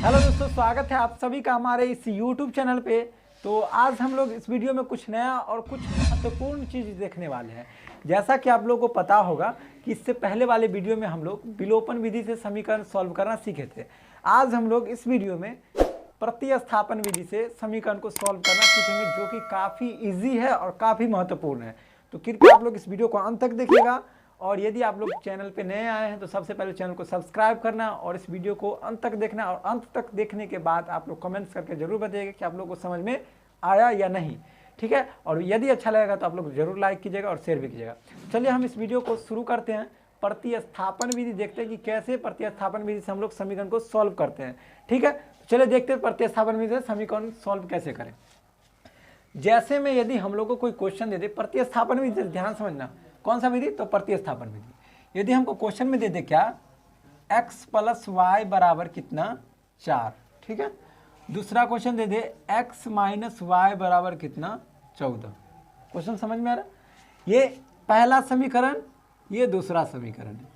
Hello दोस्तों, स्वागत है आप सभी का हमारे इस YouTube चैनल पे। तो आज हम लोग इस वीडियो में कुछ नया और कुछ महत्वपूर्ण चीज़ देखने वाले हैं। जैसा कि आप लोगों को पता होगा कि इससे पहले वाले वीडियो में हम लोग विलोपन विधि से समीकरण सॉल्व करना सीखे थे। आज हम लोग इस वीडियो में प्रतिस्थापन विधि से समीकरण को सॉल्व करना सीखेंगे, जो कि काफ़ी ईजी है और काफ़ी महत्वपूर्ण है। तो कृपया आप लोग इस वीडियो को अंत तक देखिएगा। और यदि आप लोग चैनल पे नए आए हैं तो सबसे पहले चैनल को सब्सक्राइब करना और इस वीडियो को अंत तक देखना। और अंत तक देखने के बाद आप लोग कमेंट्स करके जरूर बताइएगा कि आप लोग को समझ में आया या नहीं, ठीक है। और यदि अच्छा लगेगा तो आप लोग जरूर लाइक कीजिएगा और शेयर भी कीजिएगा। चलिए हम इस वीडियो को शुरू करते हैं। प्रतिस्थापन विधि देखते हैं कि कैसे प्रतिस्थापन विधि से हम लोग समीकरण को सॉल्व करते हैं, ठीक है। चलिए देखते हैं प्रतिस्थापन विधि से समीकरण सॉल्व कैसे करें। जैसे में यदि हम लोग को कोई क्वेश्चन दे दे प्रतिस्थापन विधि, ध्यान समझना कौन सा विधि, तो प्रतिस्थापन विधि। यदि हमको क्वेश्चन में दे दे क्या, x प्लस वाई बराबर कितना 4, ठीक है। दूसरा क्वेश्चन दे दे x माइनस वाई बराबर कितना 14। क्वेश्चन समझ में आ रहा, ये पहला समीकरण, ये दूसरा समीकरण है।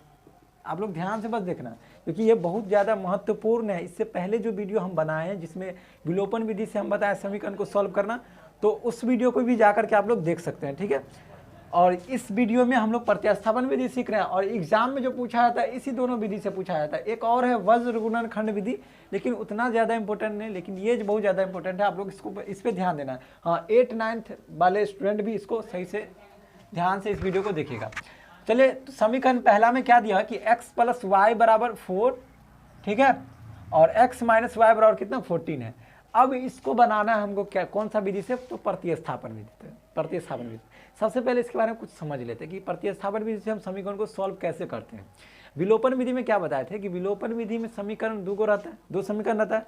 आप लोग ध्यान से बस देखना, क्योंकि ये बहुत ज़्यादा महत्वपूर्ण है। इससे पहले जो वीडियो हम बनाए हैं जिसमें विलोपन विधि से हम बताए समीकरण को सॉल्व करना, तो उस वीडियो को भी जाकर के आप लोग देख सकते हैं, ठीक है। और इस वीडियो में हम लोग प्रतिस्थापन विधि सीख रहे हैं और एग्जाम में जो पूछा जाता है इसी दोनों विधि से पूछा जाता है। एक और है वज्र गुणन खंड विधि, लेकिन उतना ज़्यादा इंपॉर्टेंट नहीं, लेकिन ये जो बहुत ज़्यादा इंपॉर्टेंट है, आप लोग इसको इस पर ध्यान देना है। हाँ, 8th 9th वाले स्टूडेंट भी इसको सही से ध्यान से इस वीडियो को देखिएगा। चलिए, तो समीकरण पहला में क्या दिया कि x प्लस वाई बराबर 4, ठीक है, और x माइनस वाई बराबर कितना 14 है। अब इसको बनाना है हमको क्या, कौन सा विधि से, तो प्रतिस्थापन विधि से। प्रतिस्थापन विधि सबसे पहले इसके बारे में कुछ समझ लेते हैं कि प्रतिस्थापन विधि से हम समीकरण को सॉल्व कैसे करते हैं। विलोपन विधि में क्या बताए थे कि विलोपन विधि में समीकरण दो रहता है, दो समीकरण रहता है,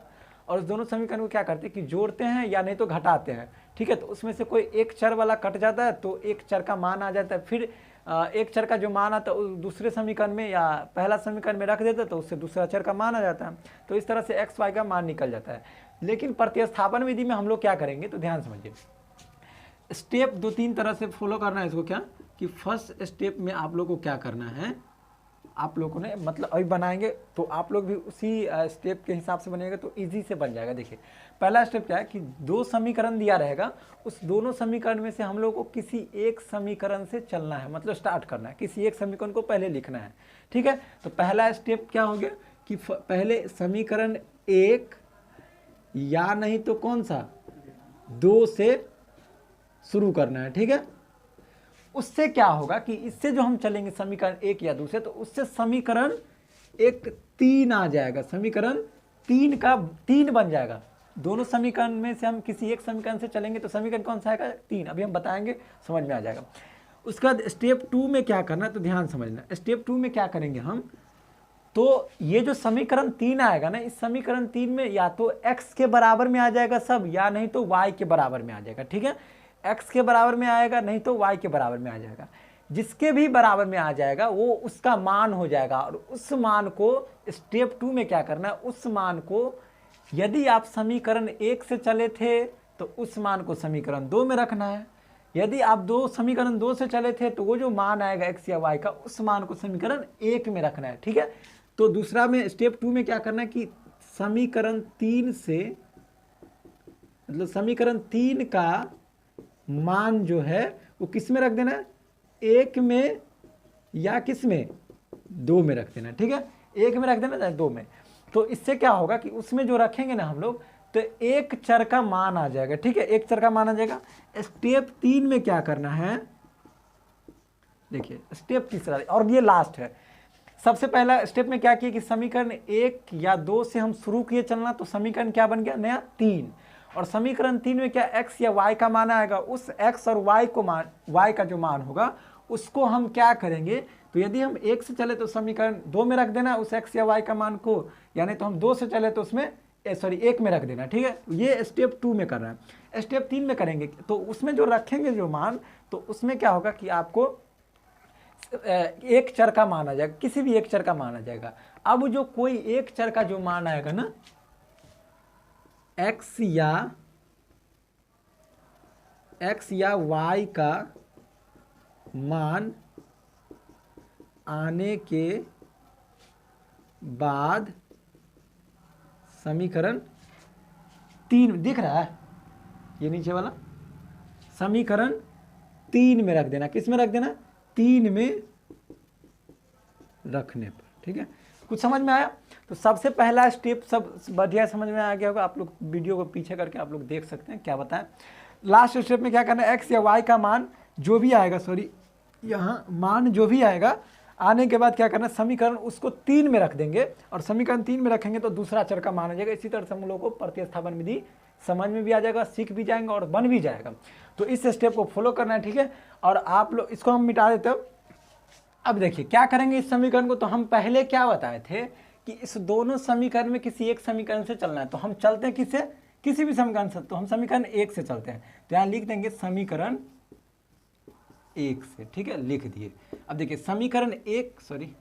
और उस दोनों समीकरण को क्या करते हैं कि जोड़ते हैं या नहीं तो घटाते हैं, ठीक है। तो उसमें से कोई एक चर वाला कट जाता है तो एक चर का मान आ जाता है, फिर एक चर का जो मान आता है दूसरे समीकरण में या पहला समीकरण में रख देता है तो उससे दूसरा चर का मान आ जाता है। तो इस तरह से एक्स वाई का मान निकल जाता है। लेकिन प्रतिस्थापन विधि में हम लोग क्या करेंगे, तो ध्यान समझिए। स्टेप 2-3 तरह से फॉलो करना है इसको, क्या कि फर्स्ट स्टेप में आप लोग को क्या करना है, आप लोगों ने मतलब अभी बनाएंगे तो आप लोग भी उसी स्टेप के हिसाब से बनेगा तो इजी से बन जाएगा। देखिए, पहला स्टेप क्या है कि दो समीकरण दिया रहेगा, उस दोनों समीकरण में से हम लोग को किसी एक समीकरण से चलना है, मतलब स्टार्ट करना है, किसी एक समीकरण को पहले लिखना है, ठीक है। तो पहला स्टेप क्या हो गया कि पहले समीकरण 1 या नहीं तो कौन सा 2 से शुरू करना है, ठीक है। उससे क्या होगा कि इससे जो हम चलेंगे समीकरण 1 या 2 से, तो उससे समीकरण 3 आ जाएगा, समीकरण 3 बन जाएगा। दोनों समीकरण में से हम किसी एक समीकरण से चलेंगे तो समीकरण कौन सा आएगा 3, अभी हम बताएंगे, समझ में आ जाएगा। उसके बाद स्टेप 2 में क्या करना है, तो ध्यान समझना। स्टेप 2 में क्या करेंगे हम, तो ये जो समीकरण 3 आएगा ना, इस समीकरण 3 में या तो x के बराबर में आ जाएगा सब, या नहीं तो y के बराबर में आ जाएगा, ठीक है। x के बराबर में आएगा, नहीं तो y के बराबर में आ जाएगा। जिसके भी बराबर में आ जाएगा वो उसका मान हो जाएगा। और उस मान को स्टेप 2 में क्या करना है, उस मान को यदि आप समीकरण 1 से चले थे तो उस मान को समीकरण 2 में रखना है। यदि आप समीकरण 2 से चले थे तो वो जो मान आएगा x या y का, उस मान को समीकरण 1 में रखना है, ठीक है। तो दूसरा में स्टेप 2 में क्या करना है कि समीकरण 3 से, मतलब समीकरण 3 का मान जो है वो किस में रख देना है, 1 में या किस में 2 में रख देना, ठीक है। 1 में रख देना है 2 में। तो इससे क्या होगा कि उसमें जो रखेंगे ना हम लोग, तो एक चर का मान आ जाएगा, ठीक है, एक चर का मान आ जाएगा। स्टेप 3 में क्या करना है, देखिए स्टेप तीसरा और ये लास्ट है। सबसे पहला स्टेप में क्या किया कि समीकरण 1 या 2 से हम शुरू किए चलना, तो समीकरण क्या बन गया नया 3। और समीकरण 3 में क्या x या y का मान आएगा, उस x और y को मान, y का जो मान होगा उसको हम क्या करेंगे, तो यदि हम 1 से चले तो समीकरण 2 में रख देना उस x या y का मान को, यानी तो हम 2 से चले तो उसमें 1 में रख देना, ठीक है। ये स्टेप 2 में कर रहा है। स्टेप 3 में करेंगे तो उसमें जो रखेंगे जो मान, तो उसमें क्या होगा कि आपको एक चर का मान आ जाएगा, किसी भी एक चर का मान आ जाएगा। अब जो कोई एक चर का जो मान आएगा ना, x या y का मान आने के बाद समीकरण 3 दिख रहा है, ये नीचे वाला समीकरण 3 में रख देना। किस में रख देना? 3 में रखने पर। ठीक है, कुछ समझ में आया? तो सबसे पहला स्टेप सब बढ़िया समझ में आ गया होगा। आप लोग वीडियो को पीछे करके आप लोग देख सकते हैं क्या बताएं। लास्ट स्टेप में क्या करना है, एक्स या वाई का मान जो भी आएगा, सॉरी यहाँ मान जो भी आएगा, आने के बाद क्या करना है, समीकरण उसको 3 में रख देंगे, और समीकरण 3 में रखेंगे तो दूसरा चर का मान आ जाएगा। इसी तरह से हम लोगों को प्रतिस्थापन विधि समझ में भी आ जाएगा, सीख भी जाएंगे और बन भी जाएगा। तो इस स्टेप को फॉलो करना है। ठीक है, और आप लोग इसको हम मिटा देते हैं। अब देखिए क्या करेंगे इस समीकरण को, तो हम पहले क्या बताए थे कि इस दोनों समीकरण में किसी एक समीकरण से चलना है। तो हम चलते हैं किससे? किसी भी समीकरण से। तो हम समीकरण 1 से चलते हैं, तो यहाँ लिख देंगे समीकरण 1 से। ठीक है, लिख दिए। अब देखिए समीकरण 1, सॉरी,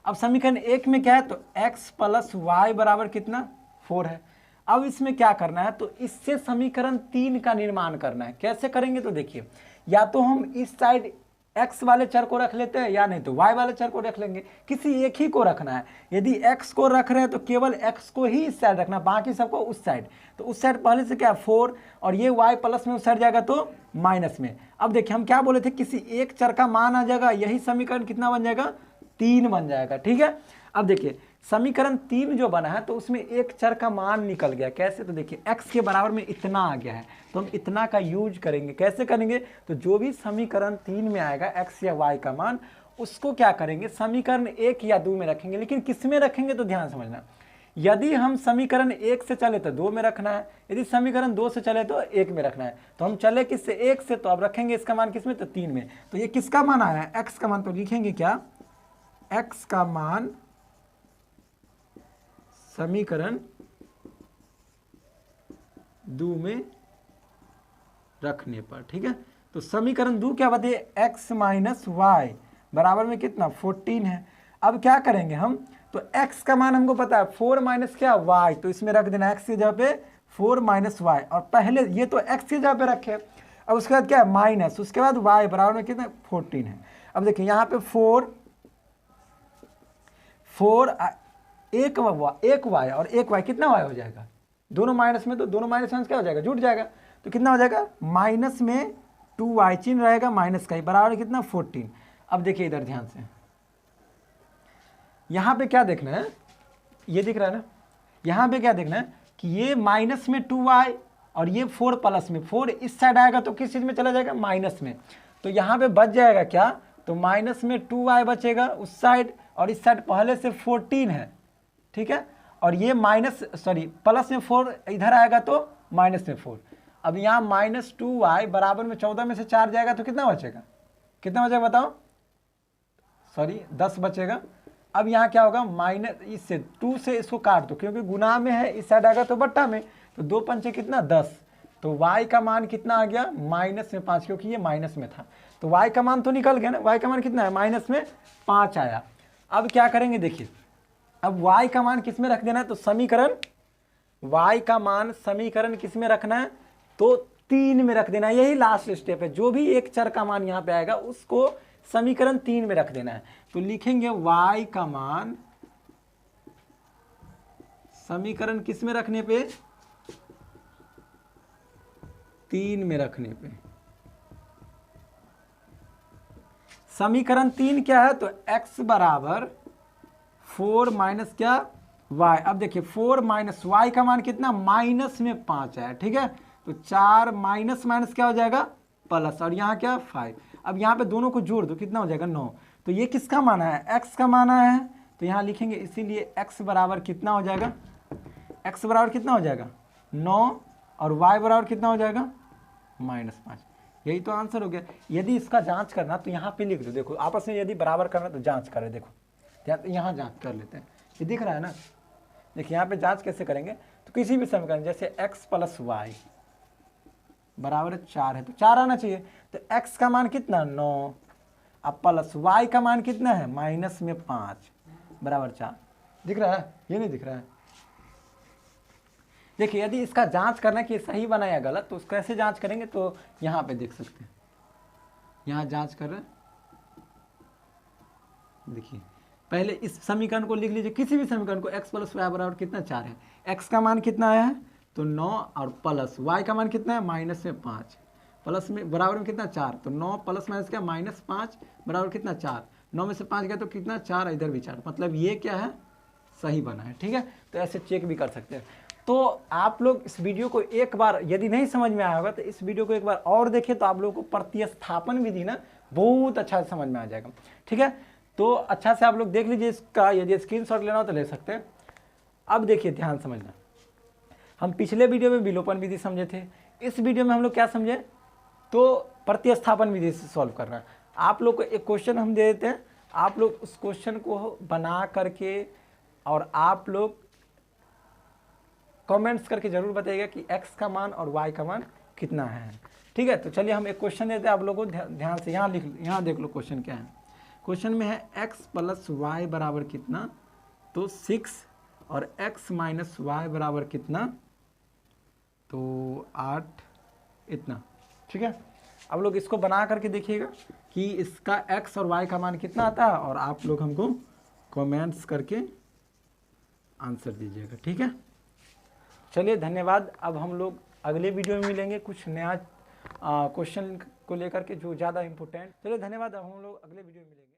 अब समीकरण 1 में क्या है, तो x प्लस वाई बराबर कितना? 4 है। अब इसमें क्या करना है, तो इससे समीकरण 3 का निर्माण करना है। कैसे करेंगे, तो देखिए या तो हम इस साइड x वाले चर को रख लेते हैं, या नहीं तो y वाले चर को रख लेंगे। किसी एक ही को रखना है। यदि x को रख रहे हैं तो केवल x को ही इस साइड रखना, बाकी सबको उस साइड। तो उस साइड पहले से क्या 4, और ये y प्लस में उस साइड जाएगा तो माइनस में। अब देखिए हम क्या बोले थे, किसी एक चर का मान आ जाएगा, यही समीकरण कितना बन जाएगा? 3 बन जाएगा। ठीक है, अब देखिए समीकरण 3 जो बना है तो उसमें एक चर का मान निकल गया। कैसे, तो देखिए x के बराबर में इतना आ गया है, तो हम इतना का यूज करेंगे। कैसे करेंगे, तो जो भी समीकरण 3 में आएगा x या y का मान, उसको क्या करेंगे, समीकरण 1 या 2 में रखेंगे। लेकिन किस में रखेंगे, तो ध्यान समझना, यदि हम समीकरण 1 से चले तो 2 में रखना है, यदि समीकरण 2 से चले तो 1 में रखना है। तो हम चले किससे? 1 से, तो अब रखेंगे इसका मान किस में, तो 3 में। तो ये किसका मान आया है? x का मान। तो लिखेंगे क्या, x का मान समीकरण 2 में रखने पर। ठीक है, तो समीकरण 2 क्या बताइए, x माइनस वाई बराबर में कितना? 14 है। अब क्या करेंगे हम, तो x का मान हमको पता है 4 माइनस क्या? y, तो इसमें रख देना x की जगह पे 4 माइनस वाई, और पहले ये तो x की जगह पे रखे। अब उसके बाद क्या है, माइनस, उसके बाद y बराबर में कितना? 14 है। अब देखिए यहाँ पे 4 एक y और एक y, कितना y हो जाएगा? दोनों माइनस में, तो दोनों माइनस क्या हो जाएगा? जुट जाएगा। तो कितना हो जाएगा? माइनस में 2y चिन्ह रहेगा, माइनस का ही, बराबर कितना? 14। अब देखिए इधर ध्यान से, यहाँ पे क्या देखना है, ये दिख रहा है ना, यहाँ पे क्या देखना है कि ये माइनस में 2y और ये 4 प्लस में। 4 इस साइड आएगा तो किस चीज़ में चला जाएगा? माइनस में। तो यहाँ पे बच जाएगा क्या, तो माइनस में 2y बचेगा उस साइड, और इस साइड पहले से 14 है। ठीक है, और ये माइनस, सॉरी प्लस में 4 इधर आएगा तो माइनस में 4। अब यहाँ माइनस 2y बराबर में 14 में से 4 जाएगा तो कितना बचेगा? कितना बचेगा बताओ? सॉरी 10 बचेगा। अब यहाँ क्या होगा, माइनस इससे 2 से इसको काट दो, क्योंकि गुना में है, इस साइड आएगा तो बट्टा में, तो 2 पंचे कितना? 10। तो y का मान कितना आ गया? माइनस में 5, क्योंकि ये माइनस में था। तो y का मान तो निकल गया ना, y का मान कितना है? माइनस में 5 आया। अब क्या करेंगे, देखिए अब y का मान किस में रख देना है, तो समीकरण y का मान समीकरण किस में रखना है, तो 3 में रख देना है। यही लास्ट स्टेप है। जो भी एक चर का मान यहाँ पे आएगा उसको समीकरण 3 में रख देना है। तो लिखेंगे y का मान समीकरण किस में रखने पे? 3 में रखने पे। समीकरण 3 क्या है, तो x बराबर 4 माइनस क्या? y। अब देखिए 4 माइनस y का मान कितना? माइनस में 5 है। ठीक है, तो 4 माइनस माइनस क्या हो जाएगा? प्लस, और यहाँ क्या? 5। अब यहाँ पे दोनों को जोड़ दो, कितना हो जाएगा? 9। तो ये किसका माना है? x का माना है। तो यहाँ लिखेंगे, इसीलिए x बराबर कितना हो जाएगा? x बराबर कितना हो जाएगा? 9, और y बराबर कितना हो जाएगा? -5। यही तो आंसर हो गया। यदि इसका जांच करना तो यहाँ पे लिख दो। देखो आपस में यदि बराबर करना तो जांच करें। देखो यहाँ जांच कर लेते हैं, ये दिख रहा है ना। देखिए यहाँ पे जांच कैसे करेंगे, तो किसी भी समीकरण जैसे x प्लस वाई बराबर 4 है, तो 4 आना चाहिए। तो x का मान कितना? 9, अब प्लस y का मान कितना है? माइनस में 5 बराबर 4। दिख रहा है? ये नहीं दिख रहा है? देखिए यदि इसका जांच करना कि सही बना या गलत, तो उसको कैसे जांच करेंगे, तो यहाँ पे देख सकते हैं, यहाँ जांच कर रहे हैं। देखिए पहले इस समीकरण को लिख लीजिए, किसी भी समीकरण को, x प्लस वाई बराबर कितना 4 है। x का मान कितना आया है तो 9 और प्लस y का मान कितना है माइनस में 5 प्लस में बराबर में कितना 4, तो 9 प्लस माइनस क्या -5 बराबर कितना 4, 9 में से 5 गया तो कितना 4, इधर भी 4, मतलब ये क्या है सही बना है। ठीक है, तो ऐसे चेक भी कर सकते हैं। तो आप लोग इस वीडियो को एक बार यदि नहीं समझ में आया होगा तो इस वीडियो को एक बार और देखें, तो आप लोगों को प्रतिस्थापन विधि ना बहुत अच्छा से समझ में आ जाएगा। ठीक है, तो अच्छा से आप लोग देख लीजिए इसका, यदि स्क्रीनशॉट लेना हो तो ले सकते हैं। अब देखिए ध्यान समझना, हम पिछले वीडियो में विलोपन विधि समझे थे, इस वीडियो में हम लोग क्या समझे तो प्रतिस्थापन विधि से सॉल्व करना है। आप लोग को एक क्वेश्चन हम दे देते हैं, आप लोग उस क्वेश्चन को बना करके और आप लोग कमेंट्स करके जरूर बताइएगा कि x का मान और y का मान कितना है। ठीक है, तो चलिए हम एक क्वेश्चन देते हैं आप लोगों को, ध्यान से यहाँ देख लो क्वेश्चन क्या है। क्वेश्चन में है x प्लस वाई बराबर कितना, तो 6 और x माइनस वाई बराबर कितना, तो 8 इतना। ठीक है, अब लोग इसको बना करके देखिएगा कि इसका x और y का मान कितना आता है, और आप लोग हमको कमेंट्स करके आंसर दीजिएगा। ठीक है, चलिए धन्यवाद। अब हम लोग अगले वीडियो में मिलेंगे कुछ नया क्वेश्चन को लेकर के जो ज़्यादा इम्पोर्टेंट। चलिए धन्यवाद, अब हम लोग अगले वीडियो में मिलेंगे।